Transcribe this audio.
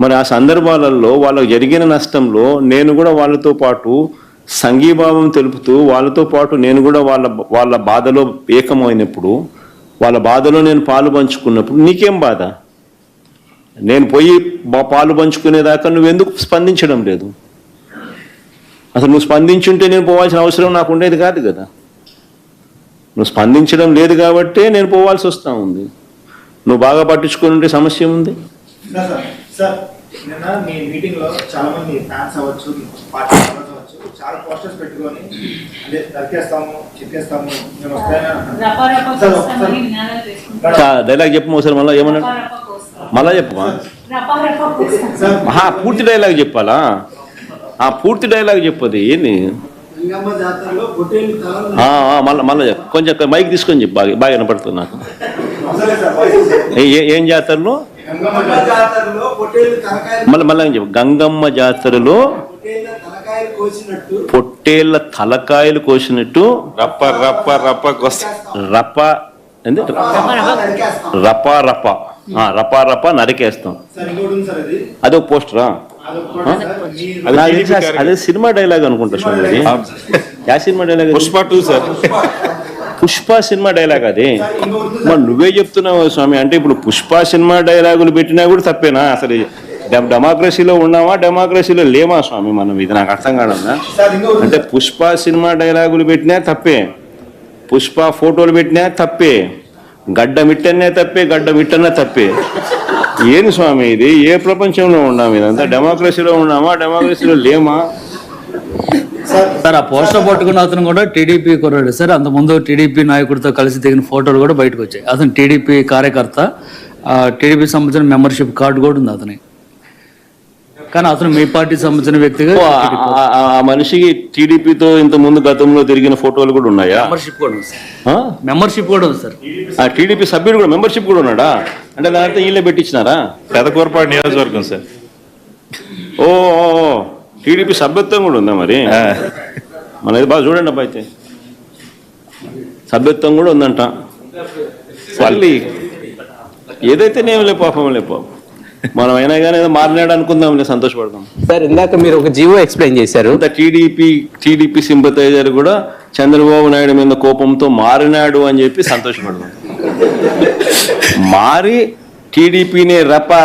మరి ఆ సందర్భాలలో వాళ్ళకు జరిగిన నష్టంలో నేను కూడా వాళ్ళతో పాటు సంఘీభావం తెలుపుతూ వాళ్ళతో పాటు నేను కూడా వాళ్ళ బాధలో ఏకమైనప్పుడు, వాళ్ళ బాధలో నేను పాలు పంచుకున్నప్పుడు నీకేం బాధ? నేను పోయి పాలు పంచుకునేదాకా నువ్వెందుకు స్పందించడం లేదు? అసలు నువ్వు స్పందించుంటే నేను పోవాల్సిన అవసరం నాకు ఉండేది కాదు కదా. నువ్వు స్పందించడం లేదు కాబట్టే నేను పోవాల్సి వస్తూ ఉంది. నువ్వు బాగా పట్టించుకుని ఉంటే సమస్య ఉంది. సార్ నిన్న మీ మీటింగ్ లో చాలా మంది ఫ్యాన్స్ అవ్వచ్చు, పార్టీ మెంబర్స్ అవ్వచ్చు, చాలా పోస్టర్స్ పెట్టుకొని అంటే దరికేస్తాము, చెప్పేస్తాము, మేము డైలాగ్ చెప్పు ఒకసారి, మళ్ళీ ఏమన్నా మళ్ళా చెప్పమా? పూర్తి డైలాగ్ చెప్పాలా? పూర్తి డైలాగ్ చెప్పది ఏంది? మళ్ళా చెప్పు, కొంచెం మైక్ తీసుకొని చెప్పు, బాగా వినపడుతుంది నాకు. ఏం జాతరలో? మళ్ళీ చెప్పు. గంగమ్మ జాతరలో పొట్టేళ్ల తలకాయలు కోసినట్టు రప్ప రప్ప రప్ప రప్ప రపా రపా రపా రపా నరికేస్తాం. అదొక పోస్టరా? అదే సినిమా డైలాగ్ అనుకుంటా స్వామి. Yeah cinema dialogue? Pushpa 2 sir. Pushpa cinema dialogue అది. మరి నువ్వే చెప్తున్నావు స్వామి. అంటే ఇప్పుడు పుష్ప సినిమా డైలాగులు పెట్టినా కూడా తప్పేనా? అసలు డెమోక్రసీలో ఉన్నామా, డెమోక్రసీలో లేమా స్వామి మనం? ఇది నాకు అర్థం కాదన్నా. అంటే పుష్ప సినిమా డైలాగులు పెట్టినా తప్పే, పుష్ప ఫోటోలు పెట్టినా తప్పే, గడ్డ మిట్టనే తప్పే, గడ్డ మిట్టనే తప్పే. ఏంది స్వామి ఇది? ఏ ప్రపంచంలో ఉన్నాము? ఇదంతా డెమోక్రసీలో ఉన్నామా, డెమోక్రసీలో లేమా? సార్ ఆ పోస్టర్ పట్టుకున్న అతను కూడా టీడీపీ కుర్రాడు సార్. అంతకుముందు టీడీపీ నాయకుడితో కలిసి దిగిన ఫోటోలు కూడా బయటకు వచ్చాయి. అతను టీడీపీ కార్యకర్త, టీడీపీ సంబంధించిన మెంబర్షిప్ కార్డు కూడా ఉంది అతని. కానీ అతను మీ పార్టీ సంబంధించిన వ్యక్తిగా ఆ మనిషికి టీడీపీతో ఇంత ముందు గతంలో తిరిగిన ఫోటోలు కూడా ఉన్నాయా? మెంబర్షిప్ కూడా ఉంది సార్. మెంబర్షిప్ కూడా ఉంది సార్. ఆ టీడీపీ సభ్యుడు కూడా మెంబర్షిప్ కూడా ఉన్నాడా? అంటే దాంట్లో వీళ్ళే పెట్టించినారా? పెదకూరపాడు నియోజకవర్గం సార్. ఓ టీడీపీ సభ్యత్వం కూడా ఉందా మరి? మనది బాగా చూడండి అబ్బా. అయితే సభ్యత్వం కూడా ఉందంట. మళ్ళీ ఏదైతే నేం లే పాపం, మనం అయినా కానీ ఏదో మారినాడు అనుకుందాం, సంతోషపడదాం. సార్ ఇందాక మీరు ఒక జీవో ఎక్స్ప్లెయిన్ చేశారు. టీడీపీ సింపథైజర్ కూడా చంద్రబాబు నాయుడు మీద కోపంతో మారినాడు అని చెప్పి సంతోషపడదాం. మారి టీడీపీని రప